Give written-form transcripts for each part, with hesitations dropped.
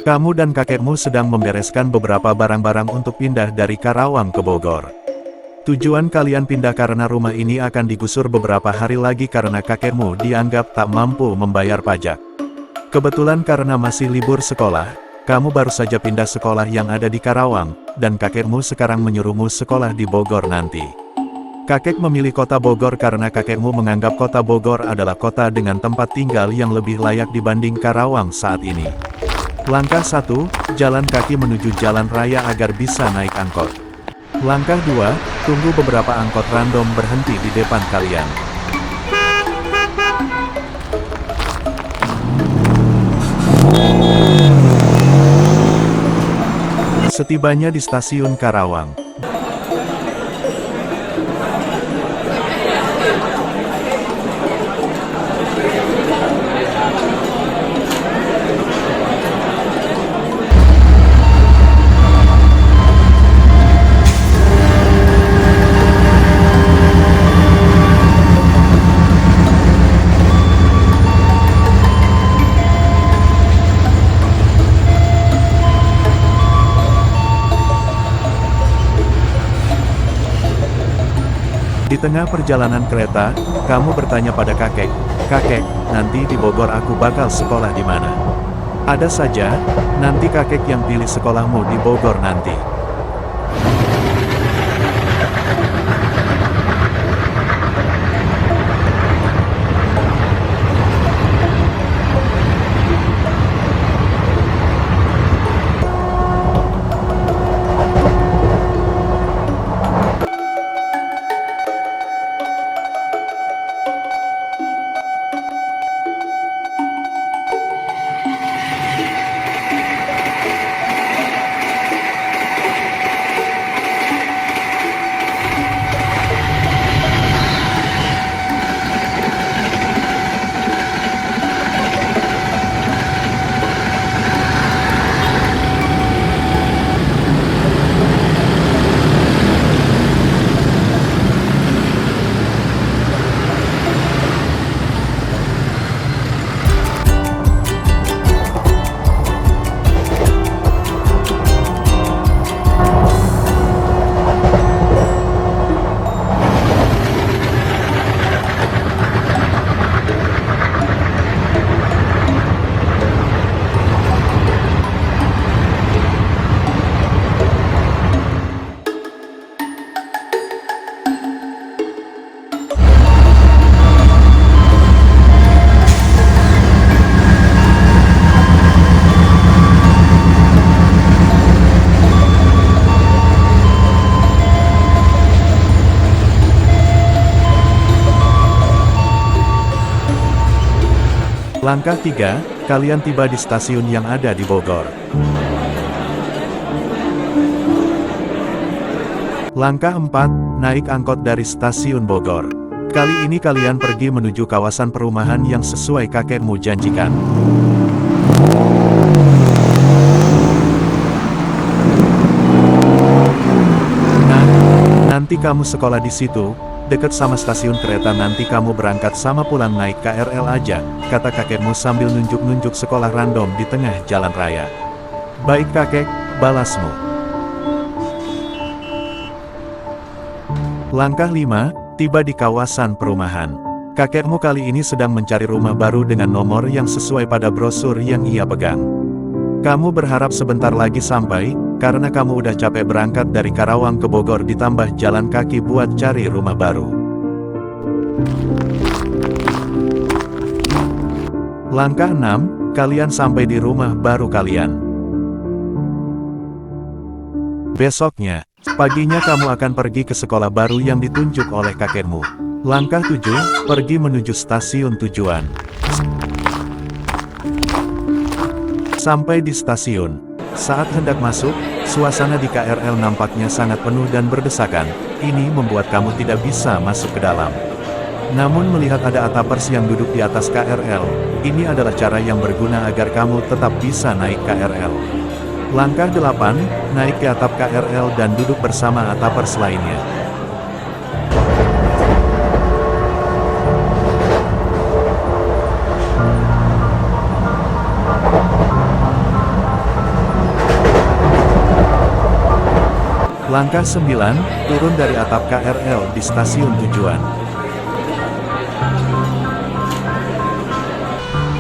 Kamu dan kakekmu sedang membereskan beberapa barang-barang untuk pindah dari Karawang ke Bogor. Tujuan kalian pindah karena rumah ini akan digusur beberapa hari lagi karena kakekmu dianggap tak mampu membayar pajak. Kebetulan karena masih libur sekolah, kamu baru saja pindah sekolah yang ada di Karawang, dan kakekmu sekarang menyuruhmu sekolah di Bogor nanti. Kakek memilih kota Bogor karena kakekmu menganggap kota Bogor adalah kota dengan tempat tinggal yang lebih layak dibanding Karawang saat ini. Langkah 1, jalan kaki menuju jalan raya agar bisa naik angkot. Langkah 2, tunggu beberapa angkot random berhenti di depan kalian. Setibanya di stasiun Karawang, di tengah perjalanan kereta, kamu bertanya pada kakek, "Kakek, nanti di Bogor aku bakal sekolah di mana?" Ada saja, nanti kakek yang pilih sekolahmu di Bogor nanti. Langkah 3, kalian tiba di stasiun yang ada di Bogor. Langkah 4, naik angkot dari stasiun Bogor. Kali ini kalian pergi menuju kawasan perumahan yang sesuai kakekmu janjikan. Nah, nanti kamu sekolah di situ, dekat sama stasiun kereta, nanti kamu berangkat sama pulang naik KRL aja, kata kakekmu sambil nunjuk-nunjuk sekolah random di tengah jalan raya. Baik kakek, balasmu. Langkah 5, tiba di kawasan perumahan. Kakekmu kali ini sedang mencari rumah baru dengan nomor yang sesuai pada brosur yang ia pegang. Kamu berharap sebentar lagi sampai, karena kamu udah capek berangkat dari Karawang ke Bogor ditambah jalan kaki buat cari rumah baru. Langkah 6, kalian sampai di rumah baru kalian. Besoknya, paginya kamu akan pergi ke sekolah baru yang ditunjuk oleh kakekmu. Langkah 7, pergi menuju stasiun tujuan. Sampai di stasiun, saat hendak masuk, suasana di KRL nampaknya sangat penuh dan berdesakan. Ini membuat kamu tidak bisa masuk ke dalam. Namun melihat ada atapers yang duduk di atas KRL, ini adalah cara yang berguna agar kamu tetap bisa naik KRL. Langkah 8, naik ke atap KRL dan duduk bersama atapers lainnya. Langkah 9, turun dari atap KRL di stasiun tujuan.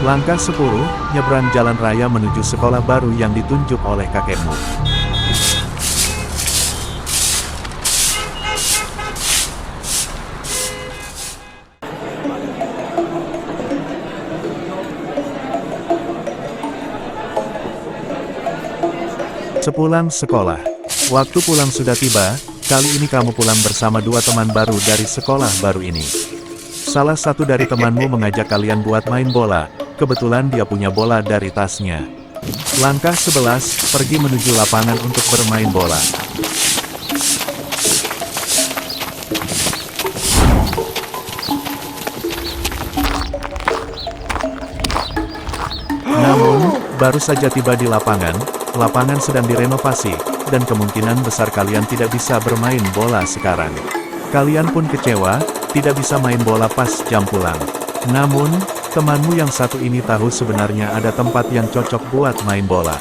Langkah 10, nyebrang jalan raya menuju sekolah baru yang ditunjuk oleh kakekmu. Sepulang sekolah. Waktu pulang sudah tiba, kali ini kamu pulang bersama dua teman baru dari sekolah baru ini. Salah satu dari temanmu mengajak kalian buat main bola, kebetulan dia punya bola dari tasnya. Langkah 11, pergi menuju lapangan untuk bermain bola. Namun, baru saja tiba di lapangan sedang direnovasi, dan kemungkinan besar kalian tidak bisa bermain bola sekarang. Kalian pun kecewa, tidak bisa main bola pas jam pulang. Namun, temanmu yang satu ini tahu sebenarnya ada tempat yang cocok buat main bola.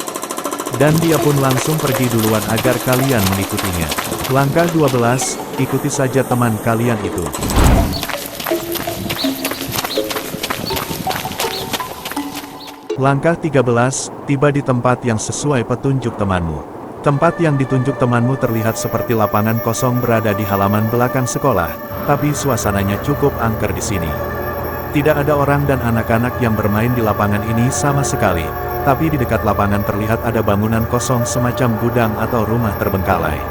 Dan dia pun langsung pergi duluan agar kalian mengikutinya. Langkah 12, ikuti saja teman kalian itu. Langkah 13, tiba di tempat yang sesuai petunjuk temanmu. Tempat yang ditunjuk temanmu terlihat seperti lapangan kosong berada di halaman belakang sekolah, tapi suasananya cukup angker di sini. Tidak ada orang dan anak-anak yang bermain di lapangan ini sama sekali, tapi di dekat lapangan terlihat ada bangunan kosong semacam gudang atau rumah terbengkalai.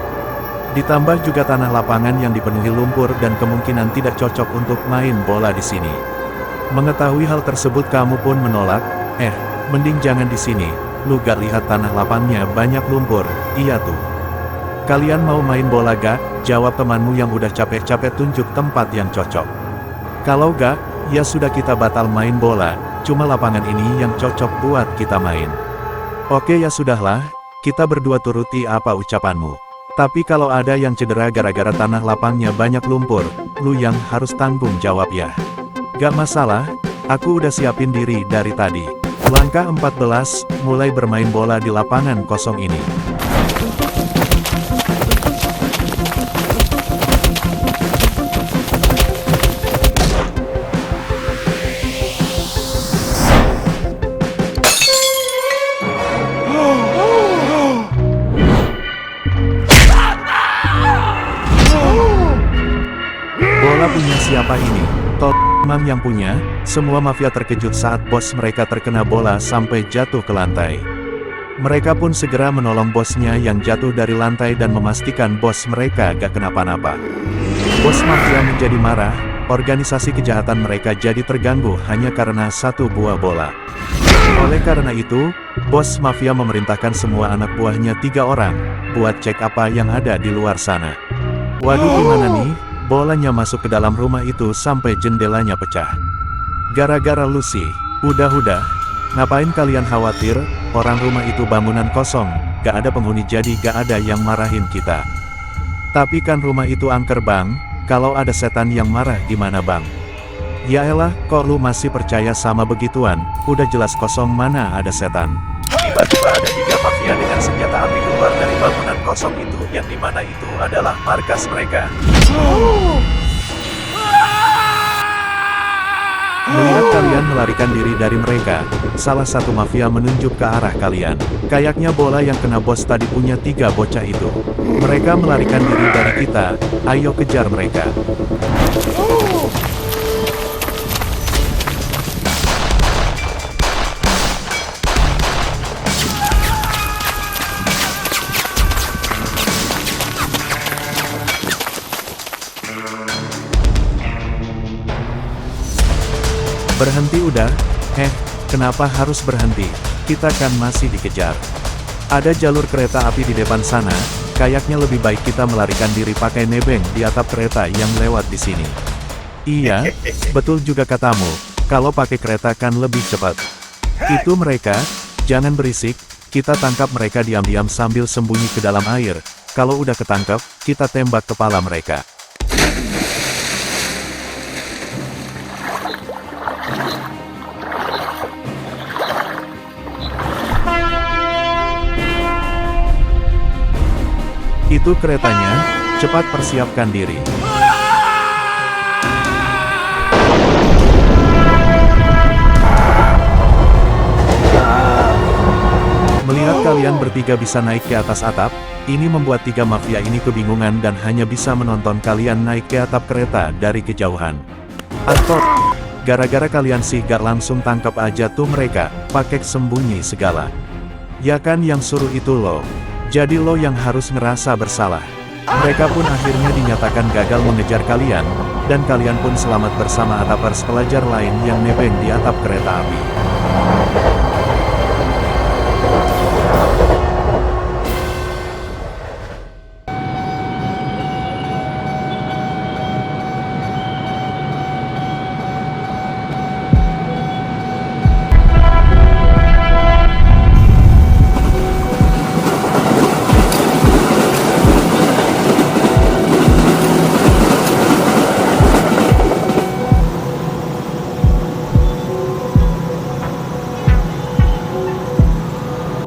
Ditambah juga tanah lapangan yang dipenuhi lumpur dan kemungkinan tidak cocok untuk main bola di sini. Mengetahui hal tersebut kamu pun menolak, mending jangan di sini. Lu gak lihat tanah lapangnya banyak lumpur? Iya tuh. Kalian mau main bola gak? Jawab temanmu yang udah capek-capek tunjuk tempat yang cocok. Kalau gak, ya sudah kita batal main bola, cuma lapangan ini yang cocok buat kita main. Oke ya sudahlah, kita berdua turuti apa ucapanmu. Tapi kalau ada yang cedera gara-gara tanah lapangnya banyak lumpur, lu yang harus tanggung jawab ya. Gak masalah, aku udah siapin diri dari tadi. Langkah 14, mulai bermain bola di lapangan kosong ini. Bola punya siapa ini? Mam yang punya. Semua mafia terkejut saat bos mereka terkena bola sampai jatuh ke lantai. Mereka pun segera menolong bosnya yang jatuh dari lantai dan memastikan bos mereka gak kenapa-napa. Bos mafia menjadi marah, organisasi kejahatan mereka jadi terganggu hanya karena satu buah bola. Oleh karena itu, bos mafia memerintahkan semua anak buahnya 3 orang, buat cek apa yang ada di luar sana. Waduh gimana nih? Bolanya masuk ke dalam rumah itu sampai jendelanya pecah. Gara-gara Lucy. Udah, ngapain kalian khawatir? Orang rumah itu bangunan kosong, gak ada penghuni jadi gak ada yang marahin kita. Tapi kan rumah itu angker bang, kalau ada setan yang marah gimana bang? Yaelah, kok lu masih percaya sama begituan? Udah jelas kosong mana ada setan. Tiba-tiba ada 3 mafia dengan senjata api keluar dari bangunan kosong itu, yang dimana itu adalah markas mereka. Melihat kalian melarikan diri dari mereka, salah satu mafia menunjuk ke arah kalian. Kayaknya bola yang kena bos tadi punya 3 bocah itu. Mereka melarikan diri dari kita, ayo kejar mereka. Berhenti udah? Kenapa harus berhenti? Kita kan masih dikejar. Ada jalur kereta api di depan sana, kayaknya lebih baik kita melarikan diri pakai nebeng di atap kereta yang lewat di sini. Iya, betul juga katamu, kalau pakai kereta kan lebih cepat. Itu mereka, jangan berisik, kita tangkap mereka diam-diam sambil sembunyi ke dalam air, kalau udah ketangkep, kita tembak kepala mereka. Itu keretanya, cepat persiapkan diri. Melihat kalian bertiga bisa naik ke atas atap, ini membuat tiga mafia ini kebingungan dan hanya bisa menonton kalian naik ke atap kereta dari kejauhan. Atot, gara-gara kalian sih gak langsung tangkap aja tuh mereka, pakai sembunyi segala. Ya kan yang suruh itu lo. Jadi lo yang harus ngerasa bersalah. Mereka pun akhirnya dinyatakan gagal mengejar kalian, dan kalian pun selamat bersama atapers pelajar lain yang nebeng di atap kereta api.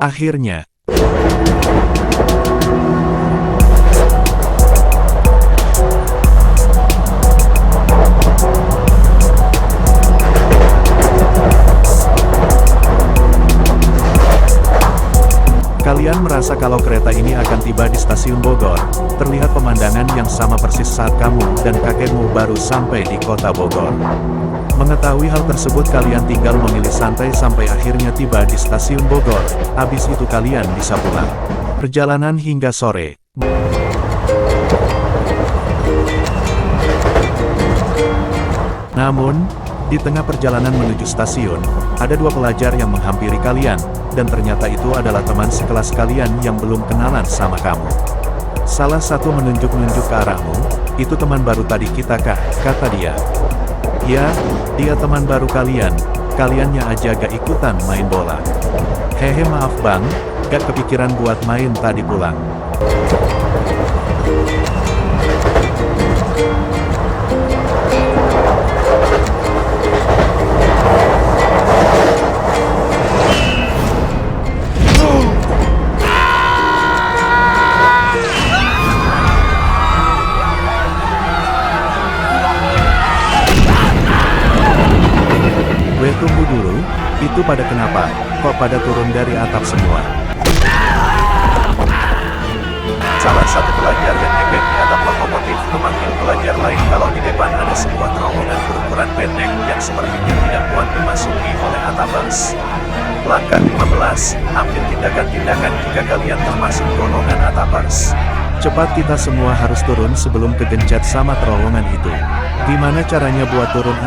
Akhirnya, kalian merasa kalau kereta ini akan tiba di stasiun Bogor. Terlihat pemandangan yang sama persis saat kamu dan kakekmu baru sampai di kota Bogor. Mengetahui hal tersebut kalian tinggal memilih santai sampai akhirnya tiba di stasiun Bogor. Habis itu kalian bisa pulang. Perjalanan hingga sore. Namun, di tengah perjalanan menuju stasiun, ada dua pelajar yang menghampiri kalian, dan ternyata itu adalah teman sekelas kalian yang belum kenalan sama kamu. Salah satu menunjuk-nunjuk ke arahmu, "Itu teman baru tadi kita kah?" kata dia. "Ya, dia teman baru kalian, kaliannya aja gak ikutan main bola." "Hehe maaf bang, gak kepikiran buat main tadi pulang." Tunggu dulu, itu pada kenapa, kok pada turun dari atap semua? Salah satu pelajar yang nebeng di atap lokomotif memanggil pelajar lain kalau di depan ada sebuah terowongan berukuran pendek yang sepertinya tidak kuat dimasuki oleh atapers. Langkah 15, ambil tindakan-tindakan jika kalian termasuk golongan atapers. Cepat kita semua harus turun sebelum kegencet sama terowongan itu. Gimana caranya buat turun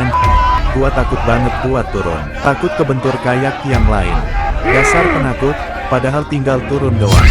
Gua takut banget buat turun. Takut kebentur kayak yang lain. Dasar penakut, padahal tinggal turun doang.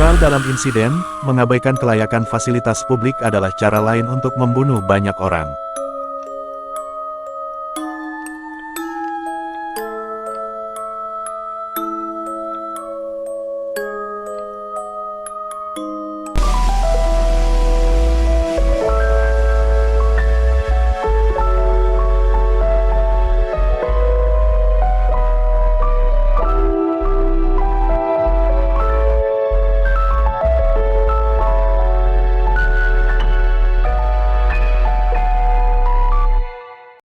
Moral dalam insiden, mengabaikan kelayakan fasilitas publik adalah cara lain untuk membunuh banyak orang.